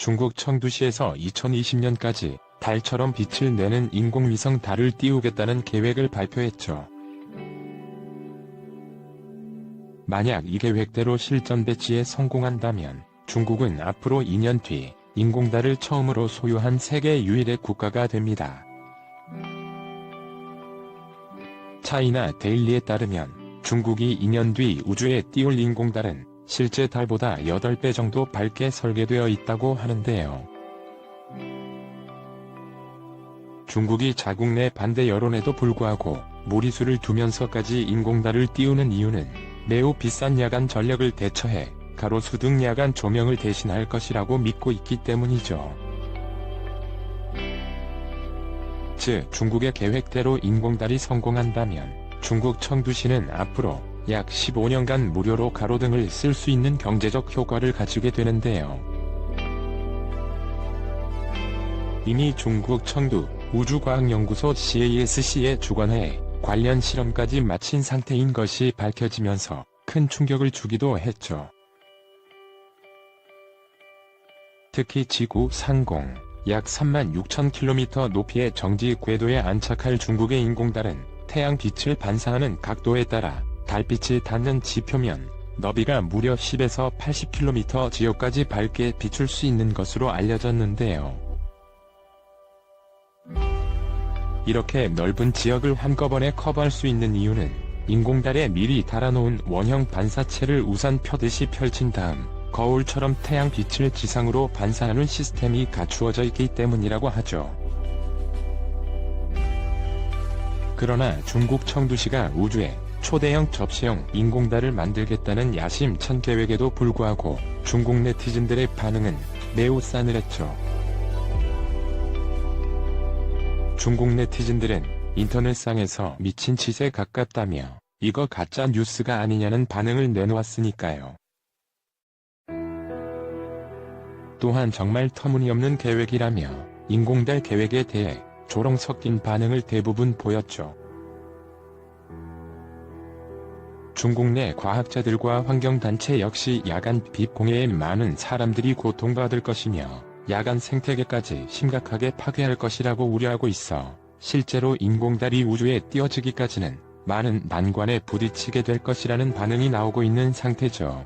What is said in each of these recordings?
중국 청두시에서 2020년까지 달처럼 빛을 내는 인공위성 달을 띄우겠다는 계획을 발표했죠. 만약 이 계획대로 실전 배치에 성공한다면 중국은 앞으로 2년 뒤 인공달을 처음으로 소유한 세계 유일의 국가가 됩니다. 차이나 데일리에 따르면 중국이 2년 뒤 우주에 띄울 인공달은 실제 달보다 8배 정도 밝게 설계되어 있다고 하는데요. 중국이 자국 내 반대 여론에도 불구하고 무리수를 두면서까지 인공달을 띄우는 이유는 매우 비싼 야간 전력을 대처해 가로수 등 야간 조명을 대신할 것이라고 믿고 있기 때문이죠. 즉 중국의 계획대로 인공달이 성공한다면 중국 청두시는 앞으로 약 15년간 무료로 가로등을 쓸 수 있는 경제적 효과를 가지게 되는데요. 이미 중국 청두 우주과학연구소 CASC의 주관하에 관련 실험까지 마친 상태인 것이 밝혀지면서 큰 충격을 주기도 했죠. 특히 지구 상공 약 36,000km 높이의 정지 궤도에 안착할 중국의 인공달은 태양 빛을 반사하는 각도에 따라 달빛이 닿는 지표면 너비가 무려 10에서 80km 지역까지 밝게 비출 수 있는 것으로 알려졌는데요. 이렇게 넓은 지역을 한꺼번에 커버할 수 있는 이유는 인공달에 미리 달아놓은 원형 반사체를 우산 펴듯이 펼친 다음 거울처럼 태양 빛을 지상으로 반사하는 시스템이 갖추어져 있기 때문이라고 하죠. 그러나 중국 청두시가 우주에 초대형 접시형 인공달을 만들겠다는 야심찬 계획에도 불구하고 중국 네티즌들의 반응은 매우 싸늘했죠. 중국 네티즌들은 인터넷상에서 미친 짓에 가깝다며 이거 가짜 뉴스가 아니냐는 반응을 내놓았으니까요. 또한 정말 터무니없는 계획이라며 인공달 계획에 대해 조롱 섞인 반응을 대부분 보였죠. 중국 내 과학자들과 환경단체 역시 야간 빛 공해에 많은 사람들이 고통받을 것이며 야간 생태계까지 심각하게 파괴할 것이라고 우려하고 있어 실제로 인공달이 우주에 띄워지기까지는 많은 난관에 부딪히게 될 것이라는 반응이 나오고 있는 상태죠.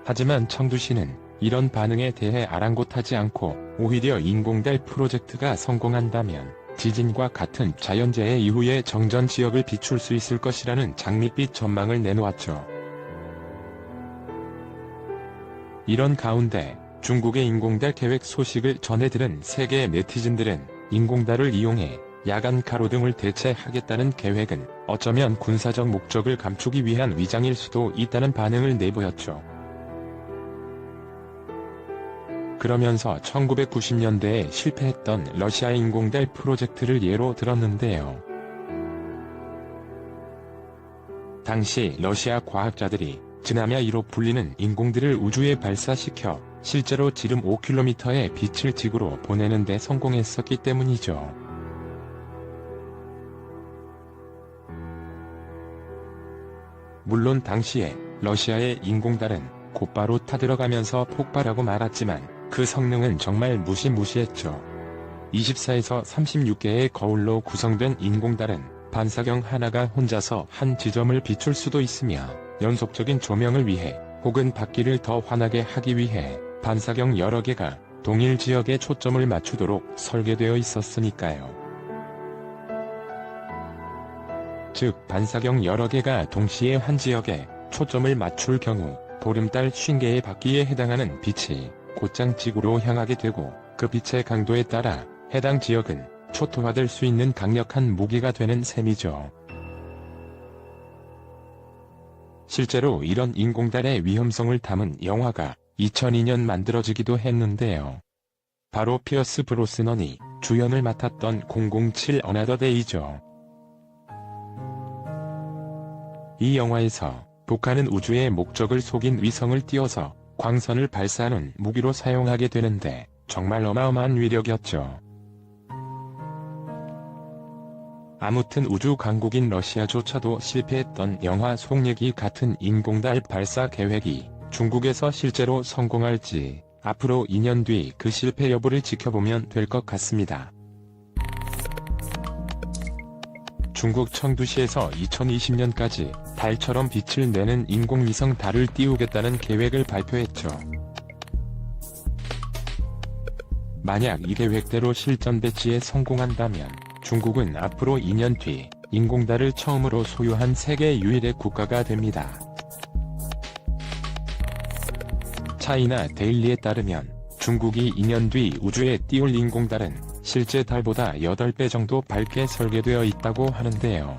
하지만 청두시는 이런 반응에 대해 아랑곳하지 않고 오히려 인공달 프로젝트가 성공한다면 지진과 같은 자연재해 이후의 정전 지역을 비출 수 있을 것이라는 장밋빛 전망을 내놓았죠. 이런 가운데 중국의 인공달 계획 소식을 전해들은 세계 네티즌들은 인공달을 이용해 야간 가로등을 대체하겠다는 계획은 어쩌면 군사적 목적을 감추기 위한 위장일 수도 있다는 반응을 내보였죠. 그러면서 1990년대에 실패했던 러시아의 인공달 프로젝트를 예로 들었는데요. 당시 러시아 과학자들이 즈나미아이로 불리는 인공들을 우주에 발사시켜 실제로 지름 5km의 빛을 지구로 보내는 데 성공했었기 때문이죠. 물론 당시에 러시아의 인공달은 곧바로 타들어가면서 폭발하고 말았지만 그 성능은 정말 무시무시했죠. 24에서 36개의 거울로 구성된 인공달은 반사경 하나가 혼자서 한 지점을 비출 수도 있으며 연속적인 조명을 위해 혹은 받기를 더 환하게 하기 위해 반사경 여러 개가 동일 지역에 초점을 맞추도록 설계되어 있었으니까요. 즉 반사경 여러 개가 동시에 한 지역에 초점을 맞출 경우 보름달 50개의 바퀴에 해당하는 빛이 곧장 지구로 향하게 되고 그 빛의 강도에 따라 해당 지역은 초토화될 수 있는 강력한 무기가 되는 셈이죠. 실제로 이런 인공달의 위험성을 담은 영화가 2002년 만들어지기도 했는데요. 바로 피어스 브로스넌이 주연을 맡았던 007 어나더 데이죠. 이 영화에서 북한은 우주의 목적을 속인 위성을 띄워서 광선을 발사하는 무기로 사용하게 되는데 정말 어마어마한 위력이었죠. 아무튼 우주 강국인 러시아조차도 실패했던 영화 속 얘기 같은 인공달 발사 계획이 중국에서 실제로 성공할지 앞으로 2년 뒤 그 실패 여부를 지켜보면 될 것 같습니다. 중국 청두시에서 2020년까지 달처럼 빛을 내는 인공위성 달을 띄우겠다는 계획을 발표했죠. 만약 이 계획대로 실전 배치에 성공한다면 중국은 앞으로 2년 뒤 인공달을 처음으로 소유한 세계 유일의 국가가 됩니다. 차이나 데일리에 따르면 중국이 2년 뒤 우주에 띄울 인공달은 실제 달보다 8배 정도 밝게 설계되어 있다고 하는데요.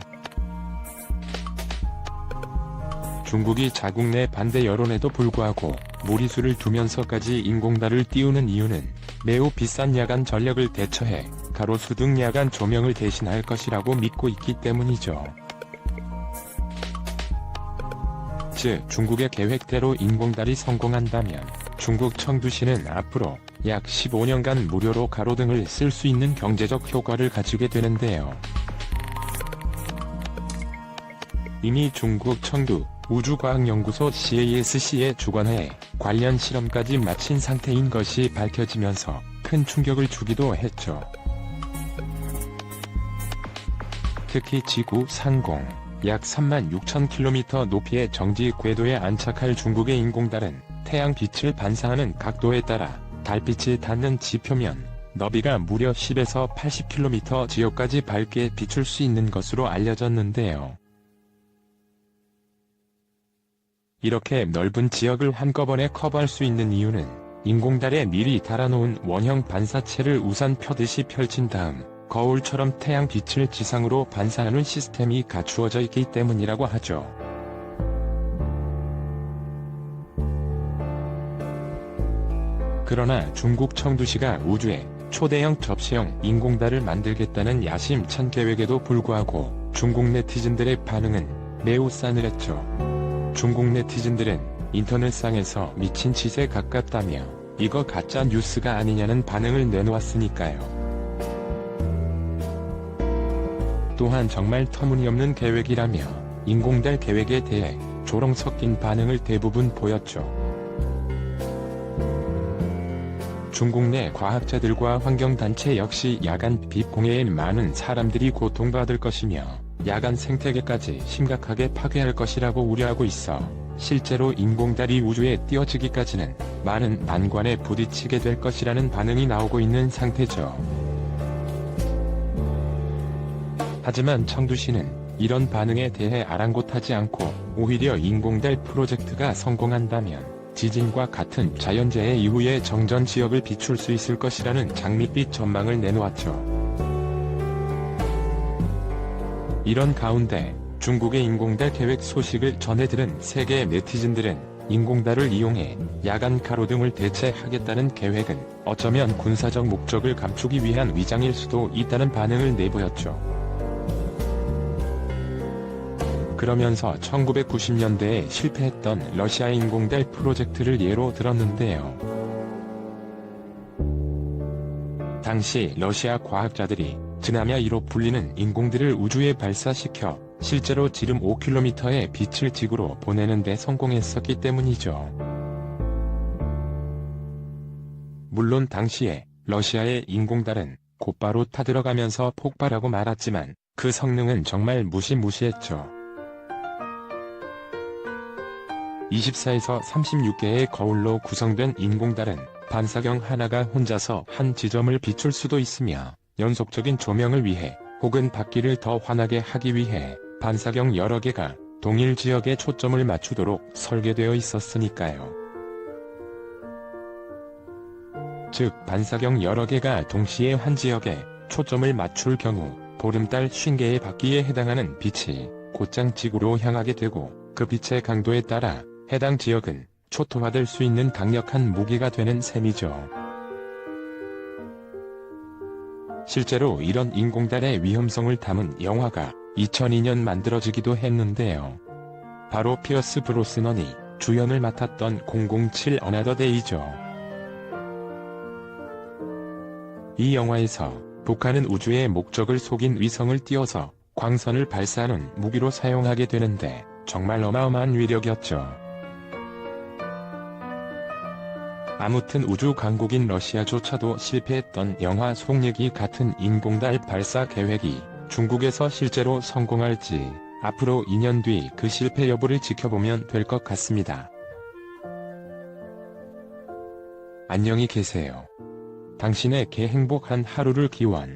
중국이 자국 내 반대 여론에도 불구하고 무리수를 두면서까지 인공달을 띄우는 이유는 매우 비싼 야간 전력을 대처해 가로수 등 야간 조명을 대신할 것이라고 믿고 있기 때문이죠. 즉 중국의 계획대로 인공달이 성공한다면 중국 청두시는 앞으로 약 15년간 무료로 가로등을 쓸 수 있는 경제적 효과를 가지게 되는데요. 이미 중국 청두 우주과학연구소 CASC의 주관하에 관련 실험까지 마친 상태인 것이 밝혀지면서 큰 충격을 주기도 했죠. 특히 지구 상공 약 36,000km 높이의 정지 궤도에 안착할 중국의 인공달은 태양 빛을 반사하는 각도에 따라 달빛이 닿는 지표면 너비가 무려 10에서 80km 지역까지 밝게 비출 수 있는 것으로 알려졌는데요. 이렇게 넓은 지역을 한꺼번에 커버할 수 있는 이유는 인공달에 미리 달아놓은 원형 반사체를 우산 펴듯이 펼친 다음 거울처럼 태양 빛을 지상으로 반사하는 시스템이 갖추어져 있기 때문이라고 하죠. 그러나 중국 청두시가 우주에 초대형 접시형 인공달을 만들겠다는 야심찬 계획에도 불구하고 중국 네티즌들의 반응은 매우 싸늘했죠. 중국 네티즌들은 인터넷상에서 미친 짓에 가깝다며 이거 가짜 뉴스가 아니냐는 반응을 내놓았으니까요. 또한 정말 터무니없는 계획이라며 인공달 계획에 대해 조롱 섞인 반응을 대부분 보였죠. 중국 내 과학자들과 환경단체 역시 야간 빛 공해에 많은 사람들이 고통받을 것이며 야간 생태계까지 심각하게 파괴할 것이라고 우려하고 있어 실제로 인공달이 우주에 띄워지기까지는 많은 난관에 부딪히게 될 것이라는 반응이 나오고 있는 상태죠. 하지만 청두시는 이런 반응에 대해 아랑곳하지 않고 오히려 인공달 프로젝트가 성공한다면 지진과 같은 자연재해 이후의 정전 지역을 비출 수 있을 것이라는 장밋빛 전망을 내놓았죠. 이런 가운데 중국의 인공달 계획 소식을 전해 들은 세계 네티즌들은 인공달을 이용해 야간 가로등을 대체하겠다는 계획은 어쩌면 군사적 목적을 감추기 위한 위장일 수도 있다는 반응을 내보였죠. 그러면서 1990년대에 실패했던 러시아 인공달 프로젝트를 예로 들었는데요. 당시 러시아 과학자들이 즈나미아 2로 불리는 인공들을 우주에 발사시켜 실제로 지름 5km의 빛을 지구로 보내는 데 성공했었기 때문이죠. 물론 당시에 러시아의 인공달은 곧바로 타들어가면서 폭발하고 말았지만 그 성능은 정말 무시무시했죠. 24에서 36개의 거울로 구성된 인공달은 반사경 하나가 혼자서 한 지점을 비출 수도 있으며 연속적인 조명을 위해 혹은 받기를 더 환하게 하기 위해 반사경 여러 개가 동일 지역에 초점을 맞추도록 설계되어 있었으니까요. 즉 반사경 여러 개가 동시에 한 지역에 초점을 맞출 경우 보름달 50개의 받기에 해당하는 빛이 곧장 지구로 향하게 되고 그 빛의 강도에 따라 해당 지역은 초토화될 수 있는 강력한 무기가 되는 셈이죠. 실제로 이런 인공달의 위험성을 담은 영화가 2002년 만들어지기도 했는데요. 바로 피어스 브로스넌이 주연을 맡았던 007 어나더 데이죠. 이 영화에서 북한은 우주의 목적을 속인 위성을 띄워서 광선을 발사하는 무기로 사용하게 되는데 정말 어마어마한 위력이었죠. 아무튼 우주 강국인 러시아조차도 실패했던 영화 속 얘기 같은 인공달 발사 계획이 중국에서 실제로 성공할지 앞으로 2년 뒤 그 실패 여부를 지켜보면 될 것 같습니다. 안녕히 계세요. 당신에게 행복한 하루를 기원.